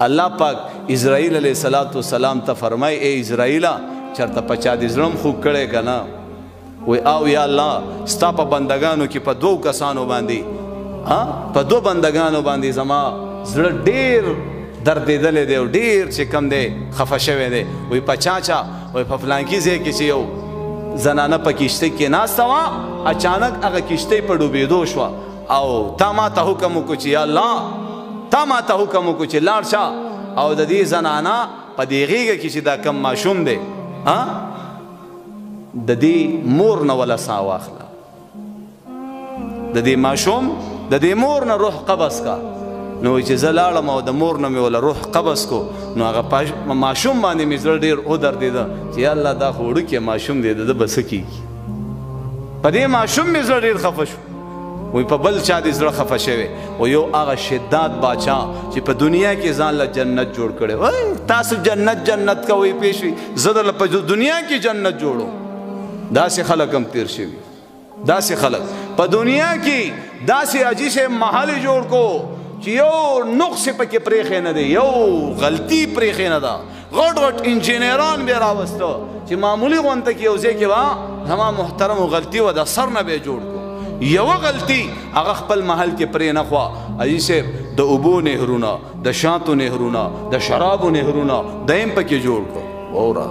الله پاک اسرائیل علیہ السلام ته فرمای اے اسرائیلا چرته پچا دې زړم خوږ کړی که نه وی او یا الله ستا په بندګانو کې په 2 کسانو باندې په 2 بندګانو باندې زما زړه ډېر دردېدلی دی او ډېر چې کم دی خفه شوی دی وی په چا وی په فلانکي ځای کې چې یو زنانه په کشتۍ کې ناسته وه اچانک هغه کشتۍ په ډوبېدو شوه او تا ما ته حکم وکړو چې یا الله تا ما ته حکم وکړو چې لاړ شه او د دې زنانه په دې غېږه کې چې دا کم ماشوم دی د دې مور نه ولا ساه واخله د دې ماشوم د دې مور نه روح قبض کا نو چې زه لاړم او د مور نه مې ولا روح قبض کو نو هغه ماشوم باندې مې زړه ډېر ودردېده چې یا الله دا خو وړوکی ماشوم دی د ده به څه کېږي په دې ماشوم مې زړه ډېر خفه شو وی په بل چا دې زړه خفه شوی و یو هغه شداد باچا چې په دنیا کې ځان له جنت جوړ کړی وای تاسو جنت کوئ پیشوي زه درله په دنیا کې جنت جوړو داسې خلک هم تیر شوي داسې خلک په دنیا کې داسې عجیب محل جوړ کو چې یو نقص پکې پرېښی نه دی یو غلطي پرېښی نه ده غټ غټ انجینران بیا راوسته چې معمولي غونته کې یو ځای کې به زما محترمو غلطي وه د سر نه بیا جوړ کو یوه غلطي هغه خپل محل کې پرې نه خوا عجیب صاحب د اوبو نهرونه د شاتو نهرونه د شرابو نهرونه دیم پکې جوړ کو وره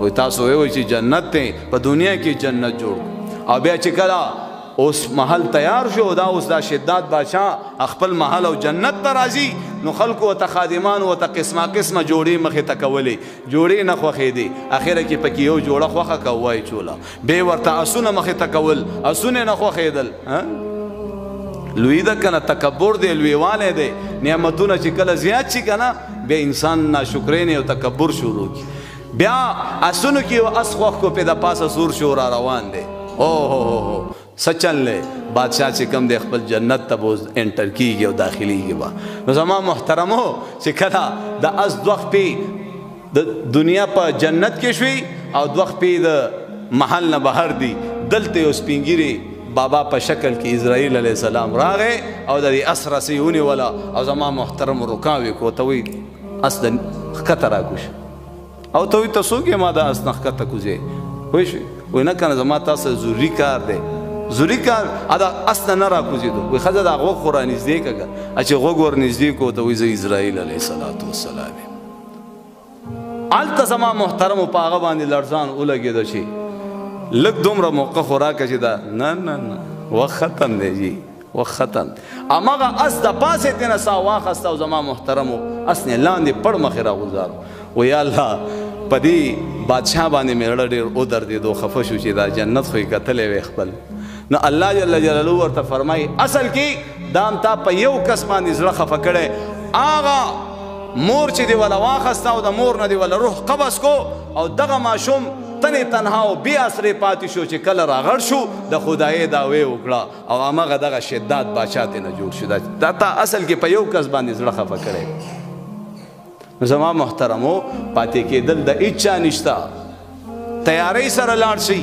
وی تاسو وی چې جنت ته په دنیا کې جنت جوړ او بیا چې کله اوس محل تیار شو دا اوس دا شداد بادشاہ خپل محل او جنت ته راځي نو خلکو ورته خادمان ورته قسمه جوړې مخې ته کولې جوړې نه خوښېدې اخره کې پکې یو جوړه خوښه که وایي چوله بیا ورته اسونه مخې ته کول اسونه نه خوښېدل لوی ده که نه تکبر دی لویوالی دی نعمتونه چې کله زیات شي که نه بیا انسان ناشکرۍ او تکبر شروع کړي بیا اسونو کې یو اس خوښ کو پې د پاسه سور شو را روان دی اوه سچن لے بادشاہ چې کم دی خپل جنت ته به انټر کیږي او داخلیږي به نو زما محترمو چې کله د اس 2 خپې د دنیا په جنت کې شوي او 2 خپې د محل نه بهر دي دلته یو سپینګیري بابا په شکل کې اسرائیل علیه السلام راغی او د دې اس رسۍ ونیوله او زما محترم رکاوې کو ته وایي اس د ښکته راکوش او ته وایي ته څوک یې ما د اس نه ښکته کوځې پوه شوې وایي نه که نه زما تاسو ضروري کار دی ضروري کار دا اس نه راکوځېدو وایي ښځه دا غوږ خو رانږدې کړه چې غوږ ورنږدې کړو ته وایي زه اسرائیل علیه السلام یم هلته زما محترمو په هغه باندې لړزان ولګېده چې لږ دومره موقع خو راکړه چې دا نه وخت ختم دی جي وخت ختم هماغه اس د پاسې تېنه ساه واخسته او زما محترمو اس نه لاندې پړ مخې راغورځارو و یا الله په دې بادشاه باندې مې زړه ډېر ودردېدو خفه شو چې دا جنت خو یې کتلی وی خپل نو الله جل جلاله ورته فرمایي اصل کې دا هم تا په یو کس باندې زړه خفه کړی هغه مور چې دی ولا واخسته او د مور نه دی ولا روح قبض کو او دغه ماشوم تنې تنها او بې اسرې پاتې شو چې کله راغړ شو د خدایۍ دعوې وکړه او هماغه دغه شداد بادشاه ترې نه جوړ شو دا تا اصل کې په یو کس باندې زړه خفه کړی زما محترمو پاتې کېدل د هیڅ چا نشته تیارۍ سره لاړ شئ